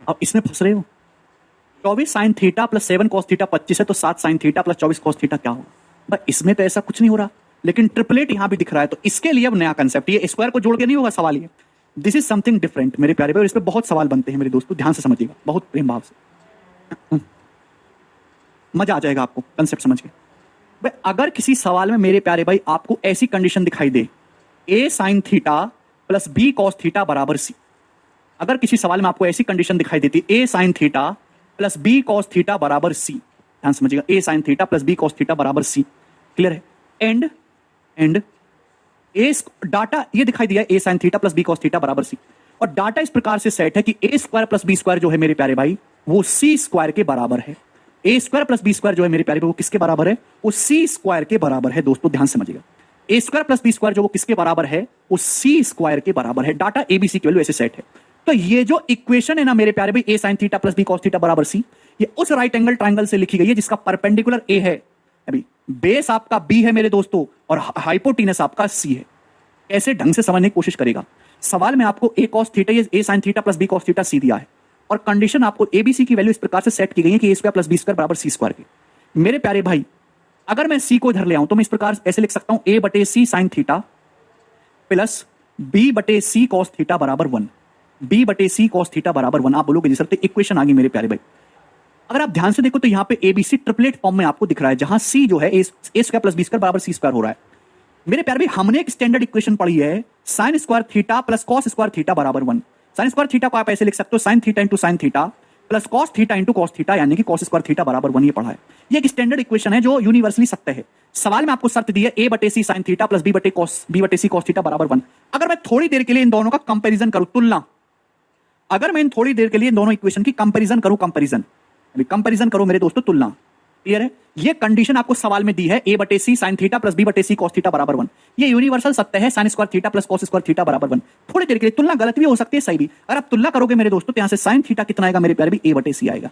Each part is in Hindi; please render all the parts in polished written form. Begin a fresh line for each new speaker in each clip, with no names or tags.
अब इसमें फंस रहे हो। 24 sign theta plus 7 cos theta 25 है, तो 7 sign theta plus 24 cos theta क्या होगा भाई? इसमें तो ऐसा कुछ नहीं हो रहा, लेकिन ट्रिपलेट यहां भी दिख रहा है, तो इसके लिए अब नया कंसेप्ट, ये स्क्वायर को जोड़ के नहीं होगा सवाल, ये दिस इज समथिंग डिफरेंट मेरे प्यारे भाई, और इस पे बहुत सवाल बनते हैं मेरे दोस्तों, ध्यान से समझिएगा, बहुत प्रेम भाव से, मजा आ जाएगा आपको कंसेप्ट समझ के। भाई अगर किसी सवाल में मेरे प्यारे भाई आपको ऐसी कंडीशन दिखाई दे, A sine theta plus B cos theta बराबर सी, अगर किसी सवाल में आपको ऐसी कंडीशन दिखाई देती A sine theta plus B cos theta बराबर सी, ध्यान समझिएगा, A sine theta plus B cos theta बराबर सी, क्लियर है? एंड ए डाटा ये दिखाई दिया A sine theta plus B cos theta बराबर सी, और डाटा इस प्रकार से सेट है कि ए स्क्वायर प्लस बी स्क्वायर जो है मेरे प्यारे भाई वो सी स्क्वायर के बराबर है। ए स्क्वायर प्लस बी स्क्वायर जो है मेरे प्यारे भाई वो किसके बराबर है? वो सी स्क्वायर के बराबर है। दोस्तों ध्यान समझिएगा, ए स्क्वायर प्लस बी स्क्वायर जो वो किसके बराबर है? वो सी स्क्वायर के बराबर है। डाटा एबीसी की वैल्यू ऐसे सेट है। तो ये जो इक्वेशन है ना मेरे प्यारे भाई, A sine theta plus B cos theta बराबर सी, ये उस राइट एंगल ट्राइंगल से लिखी गई है जिसका परपेंडिकुलर ए है, अभी बेस आपका बी है मेरे दोस्तों, और हाइपोटेनस आपका सी है। ऐसे ढंग से समझने की कोशिश करेगा। सवाल में आपको A cos theta, A sine theta plus B cos theta C दिया है, और कंडीशन आपको एबीसी की वैल्यू इस प्रकार से सेट की गई है कि ए स्क्वायर प्लस बी स्क्वायर बराबर सी स्क्वायर के। मेरे प्यारे भाई अगर मैं सी को इधर ले आऊं तो मैं इस प्रकार ऐसे लिख सकता हूं, ए बटे सी साइन थीटा प्लस बी बटे सी कॉस थीटा बराबर 1, बी बटे सी कॉस थीटा बराबर 1। आप बोलोगे जी सर तो इक्वेशन आ गई मेरे प्यारे भाई। अगर आप ध्यान से देखो तो यहां पे एबीसी ट्रिपलेट फॉर्म में आपको दिख रहा है, जहां सी जो है ए स्क्वायर प्लस बी स्क्वायर बराबर सी स्क्वायर हो रहा है। मेरे प्यारे भाई हमने एक स्टैंडर्ड इक्वेशन पढ़ी है, sine square theta plus cos square theta बराबर 1। साइन स्क्वायर थीटा को आप ऐसे लिख सकते हो, sine theta into sine theta plus cos theta into cos theta, यानी कि कॉस स्क्वायर थीटा बराबर 1। ये पढ़ा है, ये एक स्टैंडर्ड इक्वेशन है जो यूनिवर्सली सत्य है। सवाल में आपको शर्त दी है ए बटे सी साइन थीटा प्लस बी बटे सी कॉस थीटा बराबर 1। अगर मैं थोड़ी देर के लिए इन दोनों का कंपेरिजन करूं, तुलना, अगर मैं इन थोड़ी देर के लिए इन दोनों इक्वेशन की कंपेरिजन करूं, कंपेरिजन करो मेरे दोस्तों, तुलना, क्लियर है? ये कंडीशन आपको सवाल में दी है, ए बटे सी साइन थीटा प्लस बी बटे सी कॉस थीटा बराबर 1। ये यूनिवर्सल सत्य है, sine square theta plus cos square theta बराबर 1। थोड़ी देर के लिए तुलना गलत भी हो सकती है, सही भी। अगर आप तुलना करोगे मेरे दोस्तों तो यहां से साइन थीटा कितना आएगा मेरे प्यारे भी? ए बटे सी आएगा।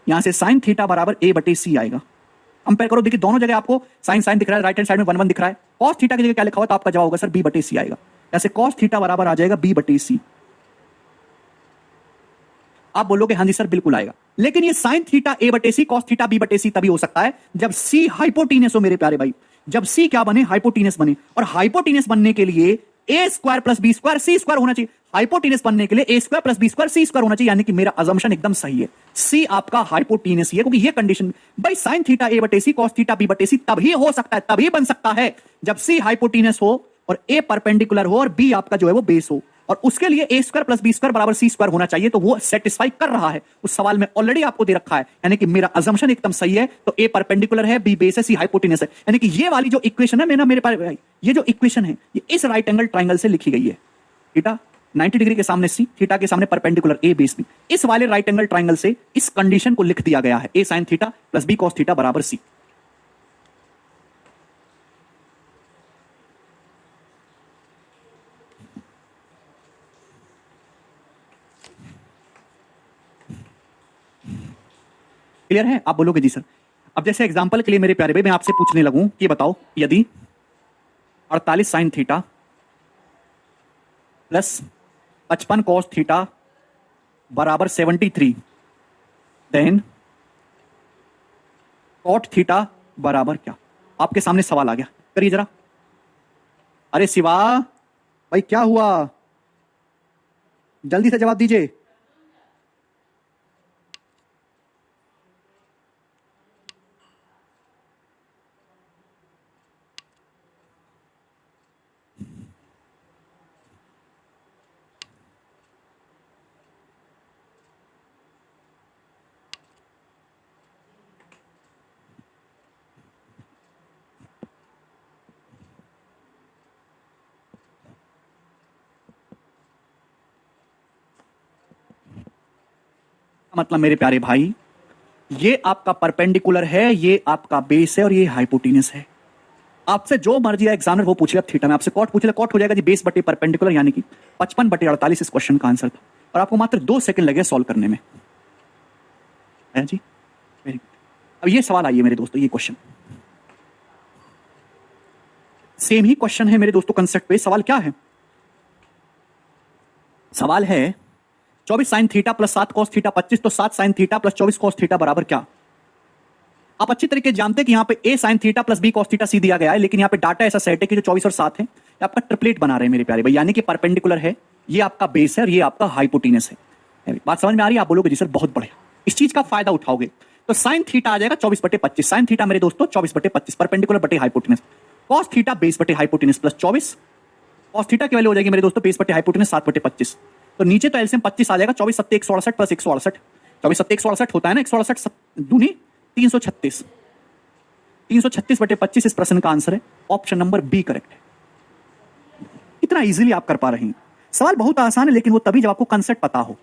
यहां से साइन थीटा बराबर ए बटे सी आएगा। कंपेयर करो, देखिए दोनों जगह आपको साइन साइन दिख रहा है, राइट हैंड साइड में 1 1 दिख रहा है। कॉस थीटा की जगह क्या लिखा हुआ, तो आपका जवाब होगा सर बी बटे सी आएगा। जैसे कॉस थीटा बराबर आ जाएगा बी बटे सी। आप बोलोगे हाँ जी सर बिल्कुल आएगा, लेकिन ये साइन थीटा ए बटे सी कॉस थीटा बी बटे सी तभी हो सकता है जब सी हाइपोटीनस हो मेरे प्यारे भाई, जब सी क्या बने? हाइपोटीनस बने। और हाइपोटीनस बनने के लिए ए स्क्वायर प्लस बी स्क्वायर सी स्क्वायर होना चाहिए। हाइपोटीनस बनने के लिए ए स्क्वायर प्लस बी स्क्वायर सी स्क्वायर होना चाहिए, यानी कि मेरा अजम्पशन एकदम सही है, सी आपका हाइपोटीनस ही है, क्योंकि ये कंडीशन भाई साइन थीटा ए बटे सी कॉस थीटा बी बटे सी तभी हो सकता है, तभी बन सकता है जब सी हाइपोटीनस हो और ए परपेंडिकुलर हो और बी आपका जो है वो बेस हो, और उसके लिए ए स्क्वायर प्लस बी स्क्वायर बराबर सी स्क्वायर होना चाहिए। तो वो सेटिस्फाई कर रहा है, उस सवाल में ऑलरेडी आपको दे रखा है, यानी कि मेरा अजम्पशन एकदम सही है। तो ए परपेंडिकुलर है, बी बेस है, सी हाइपोटेनस है, यानी कि ये वाली जो इक्वेशन है मेरे पास, ये जो इक्वेशन है ये इस राइट एंगल ट्राइंगल से लिखी गई है। थीटा 90 डिग्री के सामने सी, थीटा के सामने परपेंडिकुलर ए बेस बी, इस वाले राइट एंगल ट्राइंगल से इस कंडीशन को लिख दिया गया है, A sine theta plus B cos theta बराबर सी। क्लियर है? आप बोलोगे जी सर। अब जैसे एग्जांपल के लिए मेरे प्यारे भाई मैं आपसे पूछने लगूं कि बताओ, यदि 48 sign theta plus 55 cos theta बराबर 73, देन कॉट थीटा बराबर क्या? आपके सामने सवाल आ गया, करिए जरा। अरे शिवा भाई क्या हुआ, जल्दी से जवाब दीजिए। मतलब मेरे प्यारे भाई ये आपका परपेंडिकुलर है, ये आपका बेस है और ये हाइपोटेनस है। आपसे जो मर्जी है एग्जामिनर वो पूछ ले, थीटा में आपसे कॉट पूछ ले, कॉट हो जाएगा जी बेस बटे परपेंडिकुलर, यानी कि 55 बटे 48 इस क्वेश्चन का आंसर था, और आपको मात्र 2 सेकंड लगे सॉल्व करने में, है जी। Very good. अब ये सवाल आइए मेरे दोस्तों, ये क्वेश्चन सेम ही क्वेश्चन है मेरे दोस्तों कंसेप्ट पे। सवाल क्या है? सवाल है 24 sign theta plus 7 cos theta 25, तो 7 sign theta plus 24 cos theta बराबर क्या? आप अच्छी तरीके जानते हैं कि यहाँ पे a sine theta plus b cos theta C दिया गया है, लेकिन यहाँ पे डाटा ऐसा सेट है कि जो 24 और 7 है ये आपका ट्रिपलेट बना रहे हैं मेरे प्यारे भाई, यानी कि परपेंडिकुलर है, ये आपका बेस है और ये आपका हाइपोटेनस है। बात समझ में आ रही है? आप बोलोगे जी सर बहुत बढ़िया, इस चीज का फायदा उठाओगे। तो साइन थीटा आ जाएगा 24/25, साइन थीटा मेरे दोस्तों 24/25, परपेंडिकुलर बटे हाइपोटेनस। कॉस थीटा बेस बटे हाइपोटेनस प्लस 24, कॉस थीटा की वैल्यू हो जाएगी मेरे दोस्तों बेस बटे हाइपोटेनस 7/25। तो नीचे तो एलसीएम 25 आ जाएगा, 24 7 168 प्लस 168, 24 7 168 होता है ना, 168 दूनी 336, 336/25 इस प्रश्न का आंसर है। ऑप्शन नंबर बी करेक्ट है। इतना इजीली आप कर पा रहे हैं। सवाल बहुत आसान है, लेकिन वो तभी जब आपको कंसेप्ट पता हो।